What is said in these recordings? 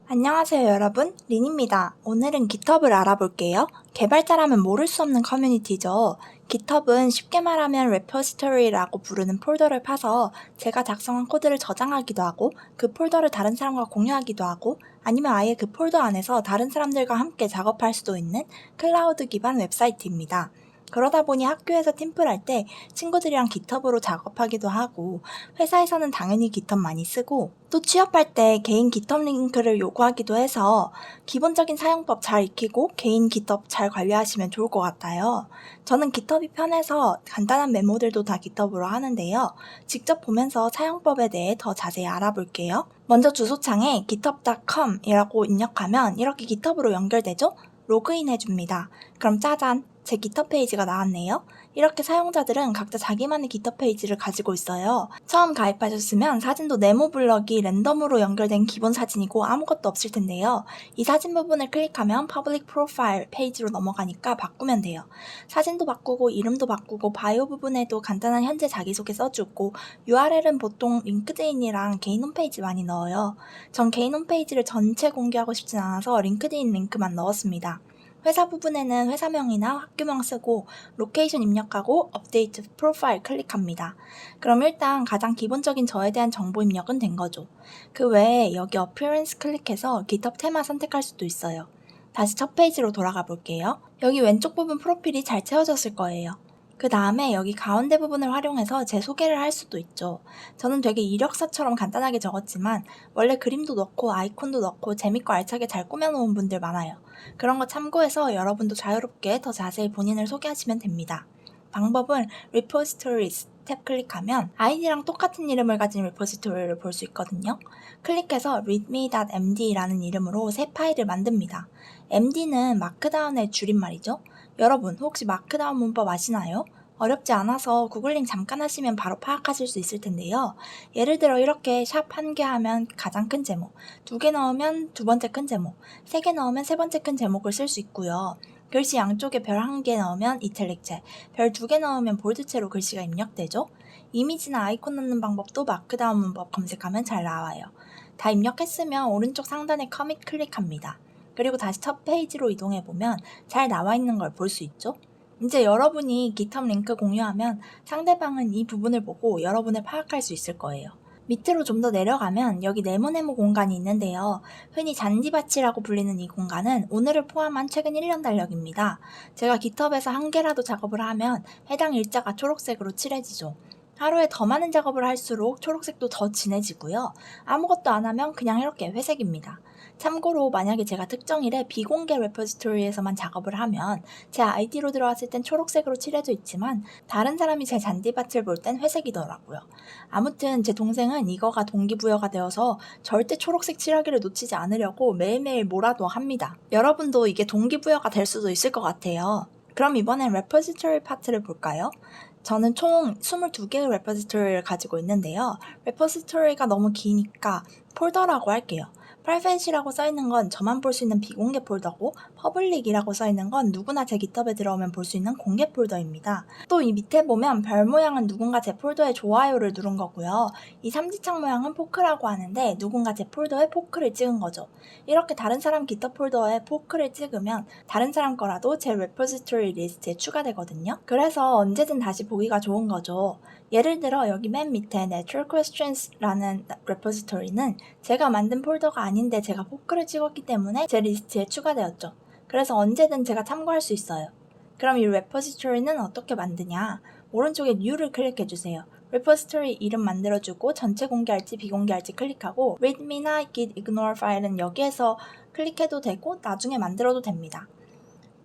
안녕하세요 여러분, 린입니다. 오늘은 GitHub을 알아볼게요. 개발자라면 모를 수 없는 커뮤니티죠. GitHub은 쉽게 말하면 repository라고 부르는 폴더를 파서 제가 작성한 코드를 저장하기도 하고 그 폴더를 다른 사람과 공유하기도 하고 아니면 아예 그 폴더 안에서 다른 사람들과 함께 작업할 수도 있는 클라우드 기반 웹사이트입니다. 그러다 보니 학교에서 팀플 할 때 친구들이랑 GitHub으로 작업하기도 하고 회사에서는 당연히 GitHub 많이 쓰고 또 취업할 때 개인 GitHub 링크를 요구하기도 해서 기본적인 사용법 잘 익히고 개인 GitHub 잘 관리하시면 좋을 것 같아요. 저는 GitHub이 편해서 간단한 메모들도 다 GitHub으로 하는데요. 직접 보면서 사용법에 대해 더 자세히 알아볼게요. 먼저 주소창에 github.com 이라고 입력하면 이렇게 GitHub으로 연결되죠? 로그인 해줍니다. 그럼 짜잔! 제 GitHub 페이지가 나왔네요. 이렇게 사용자들은 각자 자기만의 GitHub 페이지를 가지고 있어요. 처음 가입하셨으면 사진도 네모 블럭이 랜덤으로 연결된 기본 사진이고 아무것도 없을 텐데요. 이 사진 부분을 클릭하면 Public Profile 페이지로 넘어가니까 바꾸면 돼요. 사진도 바꾸고 이름도 바꾸고 바이오 부분에도 간단한 현재 자기소개 써주고 URL은 보통 링크드인이랑 개인 홈페이지 많이 넣어요. 전 개인 홈페이지를 전체 공개하고 싶진 않아서 링크드인 링크만 넣었습니다. 회사 부분에는 회사명이나 학교명 쓰고 로케이션 입력하고 업데이트 프로파일 클릭합니다. 그럼 일단 가장 기본적인 저에 대한 정보 입력은 된 거죠. 그 외에 여기 Appearance 클릭해서 GitHub 테마 선택할 수도 있어요. 다시 첫 페이지로 돌아가 볼게요. 여기 왼쪽 부분 프로필이 잘 채워졌을 거예요. 그 다음에 여기 가운데 부분을 활용해서 제 소개를 할 수도 있죠. 저는 되게 이력서처럼 간단하게 적었지만 원래 그림도 넣고 아이콘도 넣고 재밌고 알차게 잘 꾸며놓은 분들 많아요. 그런 거 참고해서 여러분도 자유롭게 더 자세히 본인을 소개하시면 됩니다. 방법은 Repositories 탭 클릭하면 아이디랑 똑같은 이름을 가진 repository를 볼 수 있거든요. 클릭해서 readme.md라는 이름으로 새 파일을 만듭니다. md는 마크다운의 줄임말이죠. 여러분 혹시 마크다운 문법 아시나요? 어렵지 않아서 구글링 잠깐 하시면 바로 파악하실 수 있을 텐데요. 예를 들어 이렇게 샵 1개 하면 가장 큰 제목, 2개 넣으면 두 번째 큰 제목, 3개 넣으면 세 번째 큰 제목을 쓸 수 있고요. 글씨 양쪽에 별 1개 넣으면 이탈릭체, 별 2개 넣으면 볼드체로 글씨가 입력되죠. 이미지나 아이콘 넣는 방법도 마크다운 문법 검색하면 잘 나와요. 다 입력했으면 오른쪽 상단에 커밋 클릭합니다. 그리고 다시 첫 페이지로 이동해보면 잘 나와 있는 걸 볼 수 있죠? 이제 여러분이 GitHub 링크 공유하면 상대방은 이 부분을 보고 여러분을 파악할 수 있을 거예요. 밑으로 좀 더 내려가면 여기 네모네모 공간이 있는데요. 흔히 잔디밭이라고 불리는 이 공간은 오늘을 포함한 최근 1년 달력입니다. 제가 GitHub에서 한 개라도 작업을 하면 해당 일자가 초록색으로 칠해지죠. 하루에 더 많은 작업을 할수록 초록색도 더 진해지고요. 아무것도 안 하면 그냥 이렇게 회색입니다. 참고로 만약에 제가 특정일에 비공개 레포지토리에서만 작업을 하면 제 아이디로 들어왔을 땐 초록색으로 칠해져 있지만 다른 사람이 제 잔디밭을 볼 땐 회색이더라고요. 아무튼 제 동생은 이거가 동기부여가 되어서 절대 초록색 칠하기를 놓치지 않으려고 매일매일 뭐라도 합니다. 여러분도 이게 동기부여가 될 수도 있을 것 같아요. 그럼 이번엔 레포지토리 파트를 볼까요? 저는 총 22개의 레포지토리를 가지고 있는데요. 레포지토리가 너무 기니까 폴더라고 할게요. private이라고 써있는 건 저만 볼 수 있는 비공개 폴더고 public이라고 써있는 건 누구나 제 GitHub에 들어오면 볼 수 있는 공개 폴더입니다. 또 이 밑에 보면 별 모양은 누군가 제 폴더에 좋아요를 누른 거고요. 이 삼지창 모양은 포크라고 하는데 누군가 제 폴더에 포크를 찍은 거죠. 이렇게 다른 사람 GitHub 폴더에 포크를 찍으면 다른 사람 거라도 제 repository 리스트에 추가되거든요. 그래서 언제든 다시 보기가 좋은 거죠. 예를 들어 여기 맨 밑에 Natural Questions라는 repository는 제가 만든 폴더가 아닌데 제가 포크를 찍었기 때문에 제 리스트에 추가되었죠. 그래서 언제든 제가 참고할 수 있어요. 그럼 이 repository는 어떻게 만드냐? 오른쪽에 New를 클릭해주세요. repository 이름 만들어주고 전체 공개할지 비공개할지 클릭하고 readme나 git ignore 파일은 여기에서 클릭해도 되고 나중에 만들어도 됩니다.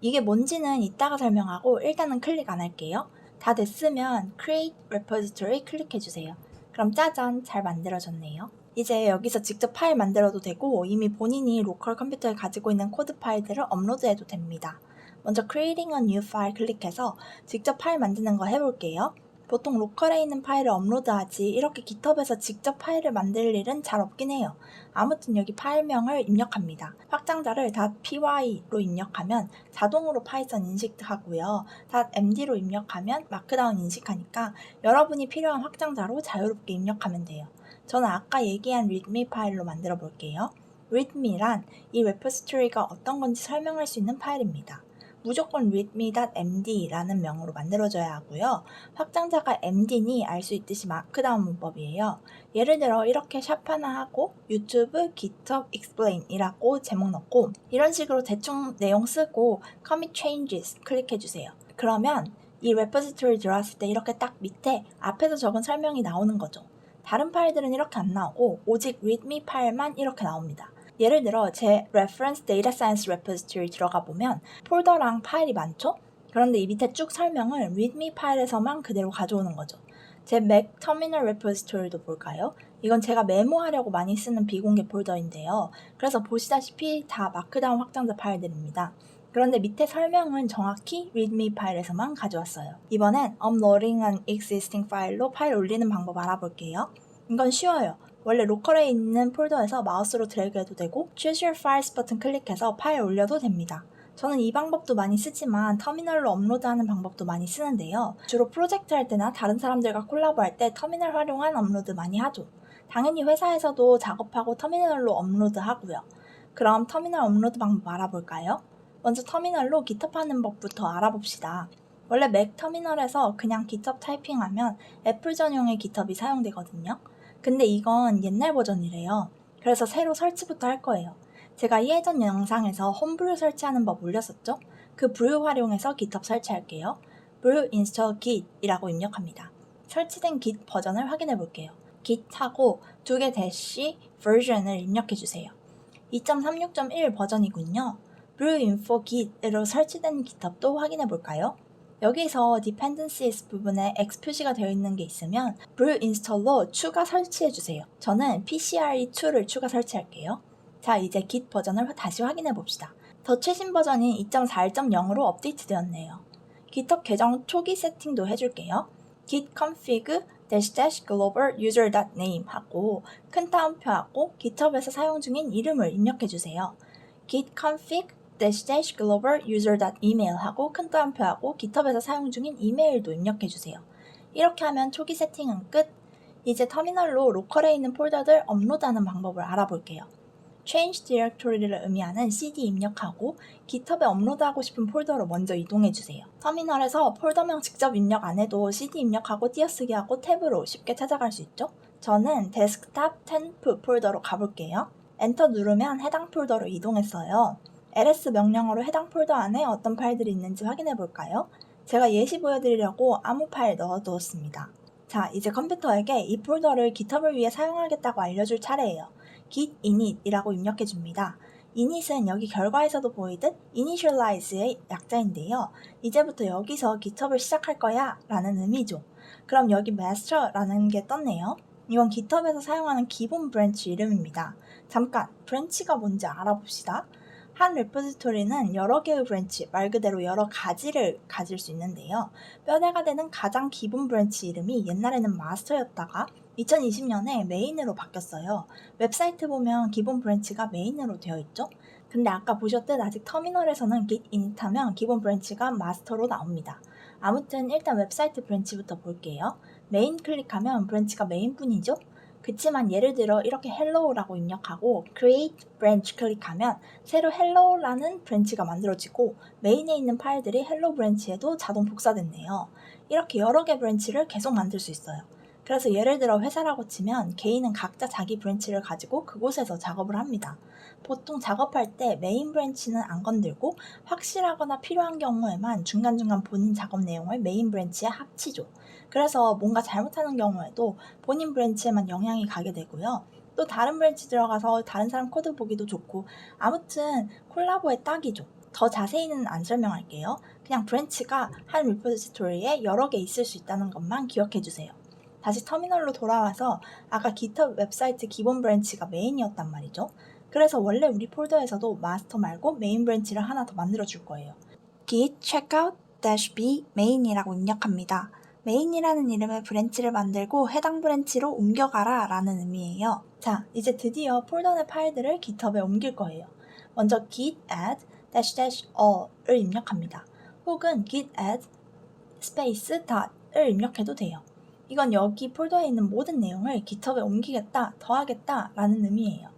이게 뭔지는 이따가 설명하고 일단은 클릭 안 할게요. 다 됐으면 Create Repository 클릭해주세요. 그럼 짜잔, 잘 만들어졌네요. 이제 여기서 직접 파일 만들어도 되고 이미 본인이 로컬 컴퓨터에 가지고 있는 코드 파일들을 업로드해도 됩니다. 먼저 Creating a New File 클릭해서 직접 파일 만드는 거 해볼게요. 보통 로컬에 있는 파일을 업로드하지 이렇게 GitHub에서 직접 파일을 만들 일은 잘 없긴 해요. 아무튼 여기 파일명을 입력합니다. 확장자를 .py로 입력하면 자동으로 파이썬 인식하고요. .md로 입력하면 마크다운 인식하니까 여러분이 필요한 확장자로 자유롭게 입력하면 돼요. 저는 아까 얘기한 readme 파일로 만들어 볼게요. readme란 이 repository가 어떤 건지 설명할 수 있는 파일입니다. 무조건 readme.md라는 명으로 만들어져야 하고요. 확장자가 md니 알 수 있듯이 마크다운 문법이에요. 예를 들어 이렇게 샵 하나 하고 유튜브 GitHub explain이라고 제목 넣고 이런 식으로 대충 내용 쓰고 commit changes 클릭해주세요. 그러면 이 repository 들어왔을 때 이렇게 딱 밑에 앞에서 적은 설명이 나오는 거죠. 다른 파일들은 이렇게 안 나오고 오직 readme 파일만 이렇게 나옵니다. 예를 들어 제 reference data science repository 들어가 보면 폴더랑 파일이 많죠? 그런데 이 밑에 쭉 설명을 readme 파일에서만 그대로 가져오는 거죠. 제 Mac 터미널 repository도 볼까요? 이건 제가 메모하려고 많이 쓰는 비공개 폴더인데요. 그래서 보시다시피 다 마크다운 확장자 파일들입니다. 그런데 밑에 설명은 정확히 readme 파일에서만 가져왔어요. 이번엔 uploading an existing 파일로 파일 올리는 방법 알아볼게요. 이건 쉬워요. 원래 로컬에 있는 폴더에서 마우스로 드래그해도 되고 Choose Your Files 버튼 클릭해서 파일 올려도 됩니다. 저는 이 방법도 많이 쓰지만 터미널로 업로드하는 방법도 많이 쓰는데요. 주로 프로젝트 할 때나 다른 사람들과 콜라보할 때 터미널 활용한 업로드 많이 하죠. 당연히 회사에서도 작업하고 터미널로 업로드하고요. 그럼 터미널 업로드 방법 알아볼까요? 먼저 터미널로 GitHub 하는 법부터 알아봅시다. 원래 맥 터미널에서 그냥 GitHub 타이핑하면 애플 전용의 GitHub이 사용되거든요. 근데 이건 옛날 버전이래요. 그래서 새로 설치부터 할 거예요. 제가 예전 영상에서 홈브류 설치하는 법 올렸었죠? 그 브류 활용해서 GitHub 설치할게요. brew install git 이라고 입력합니다. 설치된 git 버전을 확인해 볼게요. git 하고 2개 대시 version을 입력해 주세요. 2.36.1 버전이군요. brew info git으로 설치된 GitHub도 확인해 볼까요? 여기서 dependencies 부분에 X 표시가 되어 있는 게 있으면 brew install로 추가 설치해 주세요. 저는 PCRE2를 추가 설치할게요. 자, 이제 git 버전을 다시 확인해 봅시다. 더 최신 버전인 2.4.1.0으로 업데이트 되었네요. GitHub 계정 초기 세팅도 해줄게요. git config global user.name 하고 큰 따옴표하고 GitHub에서 사용 중인 이름을 입력해 주세요. git config global user.email 하고 큰 따옴표하고 GitHub에서 사용 중인 이메일도 입력해 주세요. 이렇게 하면 초기 세팅은 끝. 이제 터미널로 로컬에 있는 폴더들 업로드하는 방법을 알아볼게요. change directory를 의미하는 cd 입력하고 GitHub에 업로드하고 싶은 폴더로 먼저 이동해 주세요. 터미널에서 폴더명 직접 입력 안 해도 cd 입력하고 띄어쓰기 하고 탭으로 쉽게 찾아갈 수 있죠. 저는 데스크탑 temp 폴더로 가볼게요. 엔터 누르면 해당 폴더로 이동했어요. ls 명령어로 해당 폴더 안에 어떤 파일들이 있는지 확인해 볼까요? 제가 예시 보여드리려고 아무 파일 넣어두었습니다. 자, 이제 컴퓨터에게 이 폴더를 GitHub을 위해 사용하겠다고 알려줄 차례예요. git init이라고 입력해 줍니다. init은 여기 결과에서도 보이듯 initialize의 약자인데요. 이제부터 여기서 GitHub을 시작할 거야 라는 의미죠. 그럼 여기 master라는 게 떴네요. 이건 GitHub에서 사용하는 기본 브랜치 이름입니다. 잠깐, 브랜치가 뭔지 알아봅시다. 한 레포지토리는 여러 개의 브랜치, 말 그대로 여러 가지를 가질 수 있는데요. 뼈대가 되는 가장 기본 브랜치 이름이 옛날에는 마스터였다가 2020년에 메인으로 바뀌었어요. 웹사이트 보면 기본 브랜치가 메인으로 되어 있죠? 근데 아까 보셨듯 아직 터미널에서는 git init 하면 기본 브랜치가 마스터로 나옵니다. 아무튼 일단 웹사이트 브랜치부터 볼게요. 메인 클릭하면 브랜치가 메인뿐이죠? 그치만 예를 들어 이렇게 hello라고 입력하고 create branch 클릭하면 새로 hello라는 브랜치가 만들어지고 메인에 있는 파일들이 hello 브랜치에도 자동 복사됐네요. 이렇게 여러 개 브랜치를 계속 만들 수 있어요. 그래서 예를 들어 회사라고 치면 개인은 각자 자기 브랜치를 가지고 그곳에서 작업을 합니다. 보통 작업할 때 메인 브랜치는 안 건들고 확실하거나 필요한 경우에만 중간중간 본인 작업 내용을 메인 브랜치에 합치죠. 그래서 뭔가 잘못하는 경우에도 본인 브랜치에만 영향이 가게 되고요. 또 다른 브랜치 들어가서 다른 사람 코드 보기도 좋고 아무튼 콜라보에 딱이죠. 더 자세히는 안 설명할게요. 그냥 브랜치가 한 리포지토리에 여러 개 있을 수 있다는 것만 기억해주세요. 다시 터미널로 돌아와서 아까 GitHub 웹사이트 기본 브랜치가 메인이었단 말이죠. 그래서 원래 우리 폴더에서도 마스터 말고 메인 브랜치를 하나 더 만들어 줄 거예요. git checkout-b main이라고 입력합니다. 메인이라는 이름의 브랜치를 만들고 해당 브랜치로 옮겨가라 라는 의미예요. 자, 이제 드디어 폴더 내 파일들을 GitHub에 옮길 거예요. 먼저 git add -all을 입력합니다. 혹은 git add space dot을 입력해도 돼요. 이건 여기 폴더에 있는 모든 내용을 GitHub에 옮기겠다, 더하겠다 라는 의미예요.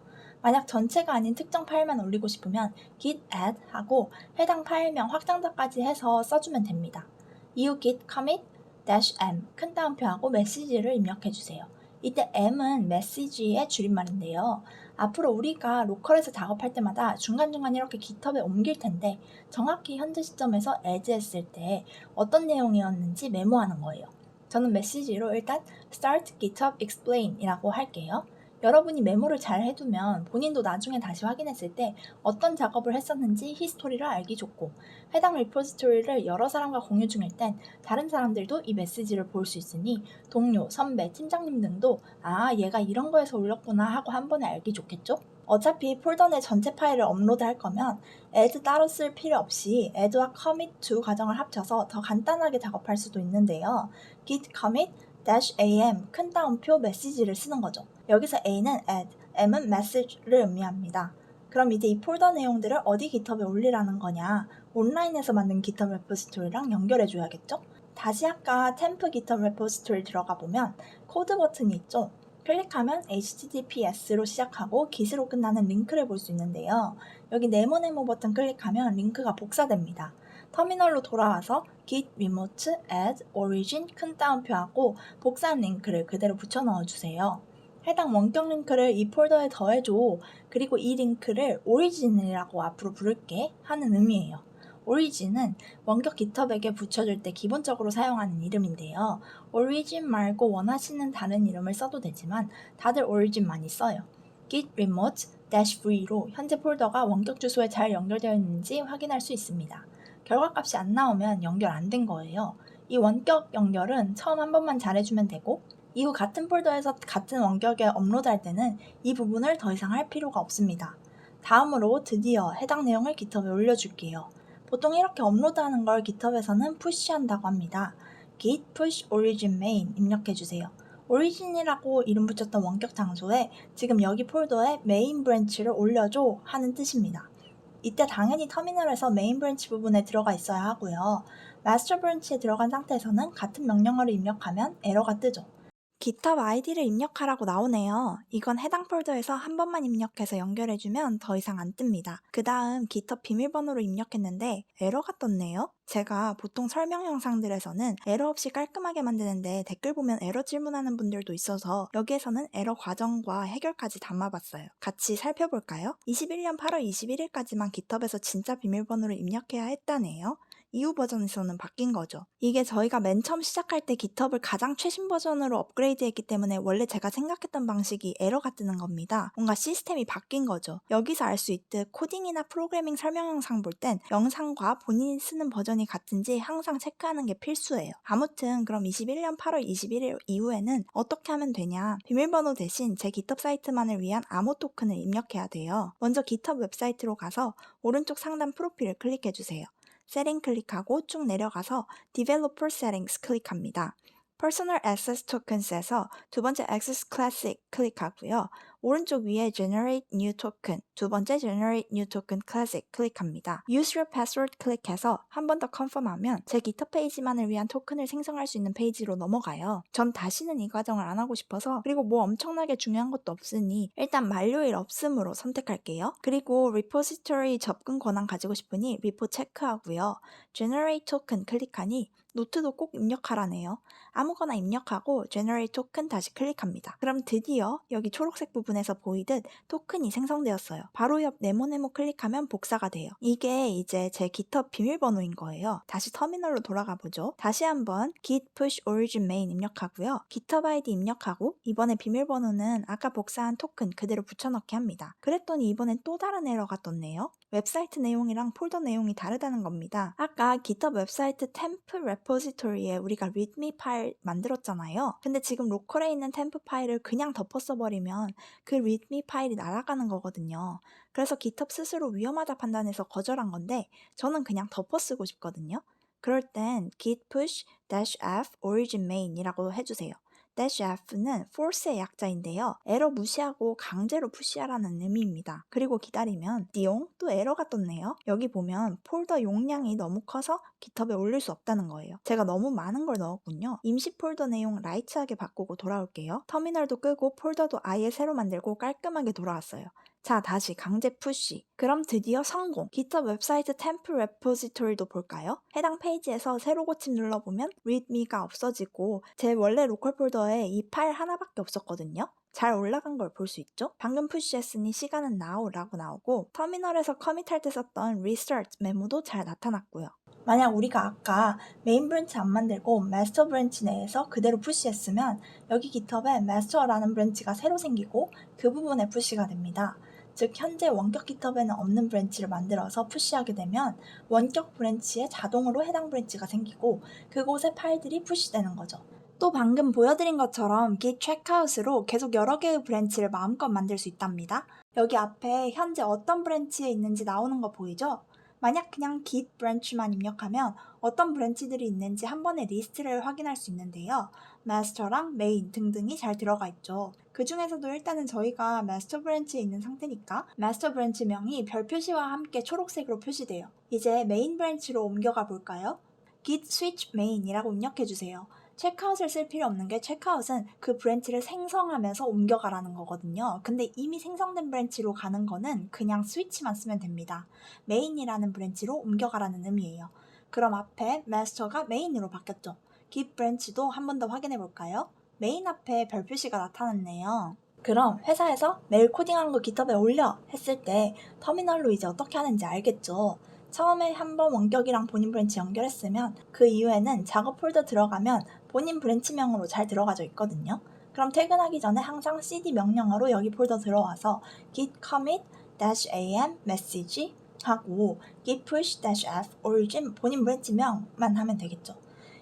만약 전체가 아닌 특정 파일만 올리고 싶으면 git add 하고 해당 파일명 확장자까지 해서 써주면 됩니다. 이후 git commit -m 큰 따옴표하고 메시지를 입력해주세요. 이때 m은 메시지의 줄임말인데요. 앞으로 우리가 로컬에서 작업할 때마다 중간중간 이렇게 GitHub에 옮길 텐데 정확히 현재 시점에서 add 했을 때 어떤 내용이었는지 메모하는 거예요. 저는 메시지로 일단 start GitHub explain 이라고 할게요. 여러분이 메모를 잘 해두면 본인도 나중에 다시 확인했을 때 어떤 작업을 했었는지 히스토리를 알기 좋고 해당 리포지토리를 여러 사람과 공유 중일 땐 다른 사람들도 이 메시지를 볼 수 있으니 동료, 선배, 팀장님 등도 아 얘가 이런 거에서 올렸구나 하고 한 번에 알기 좋겠죠? 어차피 폴더 내 전체 파일을 업로드 할 거면 add 따로 쓸 필요 없이 add와 commit 두 과정을 합쳐서 더 간단하게 작업할 수도 있는데요. git commit -am 큰 따옴표 메시지를 쓰는 거죠. 여기서 A는 add, M은 message를 의미합니다. 그럼 이제 이 폴더 내용들을 어디 GitHub에 올리라는 거냐? 온라인에서 만든 GitHub 레포지토리랑 연결해 줘야겠죠? 다시 아까 템프 GitHub 레포지토리 들어가 보면 코드 버튼이 있죠? 클릭하면 https로 시작하고 git으로 끝나는 링크를 볼 수 있는데요. 여기 네모 버튼 클릭하면 링크가 복사됩니다. 터미널로 돌아와서 git remote add origin 큰 따옴표하고 복사한 링크를 그대로 붙여 넣어주세요. 해당 원격 링크를 이 폴더에 더해줘. 그리고 이 링크를 오리진이라고 앞으로 부를게 하는 의미예요. 오리진은 원격 GitHub에게 붙여줄 때 기본적으로 사용하는 이름인데요. 오리진 말고 원하시는 다른 이름을 써도 되지만 다들 오리진 많이 써요. git remote -v로 현재 폴더가 원격 주소에 잘 연결되어 있는지 확인할 수 있습니다. 결과값이 안 나오면 연결 안 된 거예요. 이 원격 연결은 처음 한 번만 잘해주면 되고 이후 같은 폴더에서 같은 원격에 업로드할 때는 이 부분을 더 이상 할 필요가 없습니다. 다음으로 드디어 해당 내용을 GitHub에 올려줄게요. 보통 이렇게 업로드하는 걸 GitHub에서는 푸시한다고 합니다. git push origin main 입력해주세요. 오리진이라고 이름 붙였던 원격 장소에 지금 여기 폴더에 메인 브랜치를 올려줘 하는 뜻입니다. 이때 당연히 터미널에서 메인 브랜치 부분에 들어가 있어야 하고요. 마스터 브랜치에 들어간 상태에서는 같은 명령어를 입력하면 에러가 뜨죠. GitHub 아이디를 입력하라고 나오네요. 이건 해당 폴더에서 한 번만 입력해서 연결해주면 더 이상 안 뜹니다. 그 다음 GitHub 비밀번호로 입력했는데 에러가 떴네요. 제가 보통 설명 영상들에서는 에러 없이 깔끔하게 만드는데 댓글 보면 에러 질문하는 분들도 있어서 여기에서는 에러 과정과 해결까지 담아봤어요. 같이 살펴볼까요? 21년 8월 21일까지만 GitHub에서 진짜 비밀번호를 입력해야 했다네요. 이후 버전에서는 바뀐 거죠. 이게 저희가 맨 처음 시작할 때 GitHub을 가장 최신 버전으로 업그레이드했기 때문에 원래 제가 생각했던 방식이 에러가 뜨는 겁니다. 뭔가 시스템이 바뀐 거죠. 여기서 알 수 있듯 코딩이나 프로그래밍 설명 영상 볼 땐 영상과 본인이 쓰는 버전이 같은지 항상 체크하는 게 필수예요. 아무튼 그럼 21년 8월 21일 이후에는 어떻게 하면 되냐? 비밀번호 대신 제 GitHub 사이트만을 위한 암호 토큰을 입력해야 돼요. 먼저 GitHub 웹사이트로 가서 오른쪽 상단 프로필을 클릭해주세요. 세팅 클릭하고 쭉 내려가서 Developer Settings 클릭합니다. Personal Access Tokens에서 두 번째 Access Classic 클릭하고요. 오른쪽 위에 Generate New Token, 두 번째 Generate New Token Classic 클릭합니다. Use Your Password 클릭해서 한 번 더 컨펌하면 제 GitHub 페이지만을 위한 토큰을 생성할 수 있는 페이지로 넘어가요. 전 다시는 이 과정을 안 하고 싶어서 그리고 뭐 엄청나게 중요한 것도 없으니 일단 만료일 없음으로 선택할게요. 그리고 Repository 접근 권한 가지고 싶으니 Repo 체크하고요. Generate Token 클릭하니 노트도 꼭 입력하라네요. 아무거나 입력하고 Generate Token 다시 클릭합니다. 그럼 드디어 여기 초록색 부분에서 보이듯 토큰이 생성되었어요. 바로 옆 네모네모 클릭하면 복사가 돼요. 이게 이제 제 GitHub 비밀번호인 거예요. 다시 터미널로 돌아가 보죠. 다시 한번 git push origin main 입력하고요. GitHub ID 입력하고 이번에 비밀번호는 아까 복사한 토큰 그대로 붙여넣기 합니다. 그랬더니 이번엔 또 다른 에러가 떴네요. 웹사이트 내용이랑 폴더 내용이 다르다는 겁니다. 아까 GitHub 웹사이트 템프 레포지토리에 우리가 readme 파일 만들었잖아요. 근데 지금 로컬에 있는 템프 파일을 그냥 덮어 써버리면 그 readme 파일이 날아가는 거거든요. 그래서 GitHub 스스로 위험하다 판단해서 거절한 건데 저는 그냥 덮어 쓰고 싶거든요. 그럴 땐 git push -f origin main 이라고 해주세요. -f는 force의 약자인데요. 에러 무시하고 강제로 푸시하라는 의미입니다. 그리고 기다리면 띠용 또 에러가 떴네요. 여기 보면 폴더 용량이 너무 커서 GitHub에 올릴 수 없다는 거예요. 제가 너무 많은 걸 넣었군요. 임시 폴더 내용 라이트하게 바꾸고 돌아올게요. 터미널도 끄고 폴더도 아예 새로 만들고 깔끔하게 돌아왔어요. 자, 다시 강제 푸시. 그럼 드디어 성공! GitHub 웹사이트 템프 레포지토리도 볼까요? 해당 페이지에서 새로 고침 눌러보면 readme가 없어지고 제 원래 로컬 폴더에 이 파일 하나밖에 없었거든요? 잘 올라간 걸 볼 수 있죠? 방금 푸시했으니 시간은 now라고 나오고 터미널에서 커밋할 때 썼던 restart 메모도 잘 나타났고요. 만약 우리가 아까 메인 브랜치 안 만들고 마스터 브랜치 내에서 그대로 푸시했으면 여기 GitHub에 master라는 브랜치가 새로 생기고 그 부분에 푸시가 됩니다. 즉 현재 원격 GitHub에는 없는 브랜치를 만들어서 푸시하게 되면 원격 브랜치에 자동으로 해당 브랜치가 생기고 그곳에 파일들이 푸시되는 거죠. 또 방금 보여드린 것처럼 git checkout으로 계속 여러 개의 브랜치를 마음껏 만들 수 있답니다. 여기 앞에 현재 어떤 브랜치에 있는지 나오는 거 보이죠? 만약 그냥 git branch만 입력하면 어떤 브랜치들이 있는지 한 번에 리스트를 확인할 수 있는데요. master랑 main 등등이 잘 들어가 있죠. 그 중에서도 일단은 저희가 master 브랜치에 있는 상태니까 master 브랜치명이 별 표시와 함께 초록색으로 표시돼요. 이제 main 브랜치로 옮겨가 볼까요? git switch main이라고 입력해주세요. 체크아웃을 쓸 필요 없는 게 체크아웃은 그 브랜치를 생성하면서 옮겨가라는 거거든요. 근데 이미 생성된 브랜치로 가는 거는 그냥 스위치만 쓰면 됩니다. 메인이라는 브랜치로 옮겨가라는 의미예요. 그럼 앞에 마스터가 메인으로 바뀌었죠. git 브랜치도 한 번 더 확인해 볼까요? 메인 앞에 별 표시가 나타났네요. 그럼 회사에서 메일 코딩한 거 GitHub에 올려 했을 때 터미널로 이제 어떻게 하는지 알겠죠? 처음에 한번 원격이랑 본인 브랜치 연결했으면 그 이후에는 작업 폴더 들어가면 본인 브랜치명으로 잘 들어가져 있거든요. 그럼 퇴근하기 전에 항상 cd 명령어로 여기 폴더 들어와서 git commit-am message 하고 git push-f origin 본인 브랜치명만 하면 되겠죠.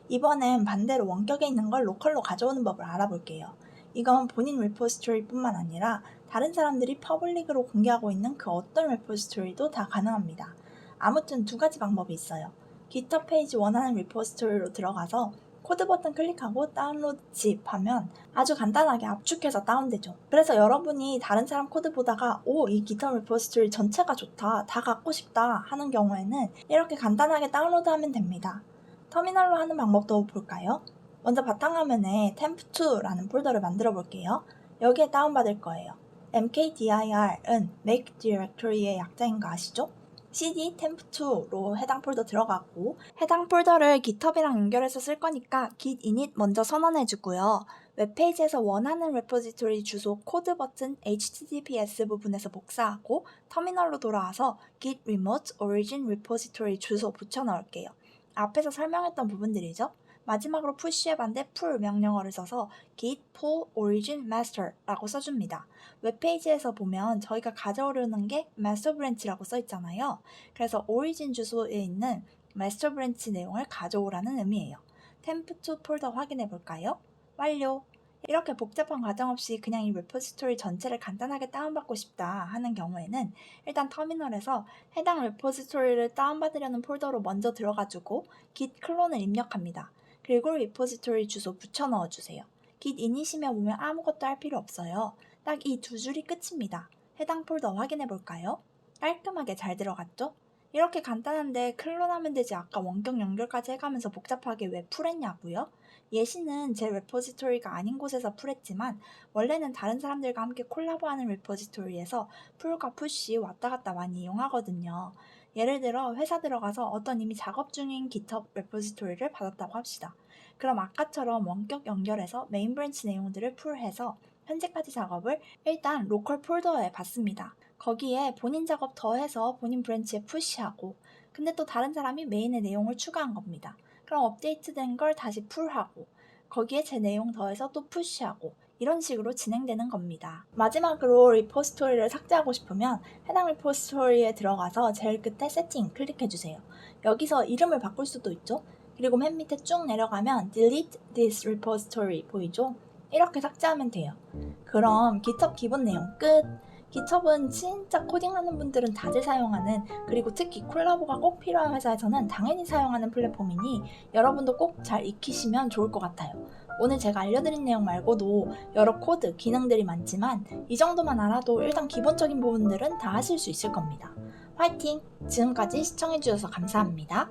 이번엔 반대로 원격에 있는 걸 로컬로 가져오는 법을 알아볼게요. 이건 본인 레포지토리 뿐만 아니라 다른 사람들이 퍼블릭으로 공개하고 있는 그 어떤 레포지토리도 다 가능합니다. 아무튼 두 가지 방법이 있어요. GitHub 페이지 원하는 리포지토리로 들어가서 코드 버튼 클릭하고 다운로드 zip 하면 아주 간단하게 압축해서 다운되죠. 그래서 여러분이 다른 사람 코드 보다가 이 GitHub 리포지토리 전체가 좋다, 다 갖고 싶다 하는 경우에는 이렇게 간단하게 다운로드하면 됩니다. 터미널로 하는 방법도 볼까요? 먼저 바탕화면에 temp2라는 폴더를 만들어 볼게요. 여기에 다운받을 거예요. mkdir은 make directory의 약자인 거 아시죠? cd temp2로 해당 폴더 들어가고 해당 폴더를 GitHub이랑 연결해서 쓸 거니까 git init 먼저 선언해주고요. 웹페이지에서 원하는 레포지토리 주소 코드 버튼 https 부분에서 복사하고 터미널로 돌아와서 git remote origin repository 주소 붙여 넣을게요. 앞에서 설명했던 부분들이죠. 마지막으로 푸시에 반대 pull 명령어를 써서 git pull origin master라고 써줍니다. 웹페이지에서 보면 저희가 가져오려는 게 master branch라고 써있잖아요. 그래서 origin 주소에 있는 master branch 내용을 가져오라는 의미예요. temp2 폴더 확인해 볼까요? 완료! 이렇게 복잡한 과정 없이 그냥 이 레포지토리 전체를 간단하게 다운받고 싶다 하는 경우에는 일단 터미널에서 해당 레포지토리를 다운받으려는 폴더로 먼저 들어가주고 git 클론을 입력합니다. 그리고 리포지토리 주소 붙여 넣어주세요. git init이면 보면 아무것도 할 필요 없어요. 딱 이 두 줄이 끝입니다. 해당 폴더 확인해 볼까요? 깔끔하게 잘 들어갔죠? 이렇게 간단한데 클론하면 되지 아까 원격 연결까지 해가면서 복잡하게 왜 풀했냐고요? 예시는 제 레포지토리가 아닌 곳에서 풀했지만 원래는 다른 사람들과 함께 콜라보하는 레포지토리에서 풀과 푸시 왔다 갔다 많이 이용하거든요. 예를 들어 회사 들어가서 어떤 이미 작업 중인 GitHub 레포지토리를 받았다고 합시다. 그럼 아까처럼 원격 연결해서 메인 브랜치 내용들을 풀해서 현재까지 작업을 일단 로컬 폴더에 받습니다. 거기에 본인 작업 더해서 본인 브랜치에 푸시하고 근데 또 다른 사람이 메인의 내용을 추가한 겁니다. 그럼 업데이트된 걸 다시 풀하고 거기에 제 내용 더해서 또 푸시하고 이런 식으로 진행되는 겁니다. 마지막으로 리포지토리를 삭제하고 싶으면 해당 리포지토리에 들어가서 제일 끝에 세팅 클릭해주세요. 여기서 이름을 바꿀 수도 있죠. 그리고 맨 밑에 쭉 내려가면 delete this repository 보이죠? 이렇게 삭제하면 돼요. 그럼 GitHub 기본 내용 끝! GitHub은 진짜 코딩하는 분들은 다들 사용하는 그리고 특히 콜라보가 꼭 필요한 회사에서는 당연히 사용하는 플랫폼이니 여러분도 꼭 잘 익히시면 좋을 것 같아요. 오늘 제가 알려드린 내용 말고도 여러 코드, 기능들이 많지만 이 정도만 알아도 일단 기본적인 부분들은 다 하실 수 있을 겁니다. 화이팅! 지금까지 시청해주셔서 감사합니다.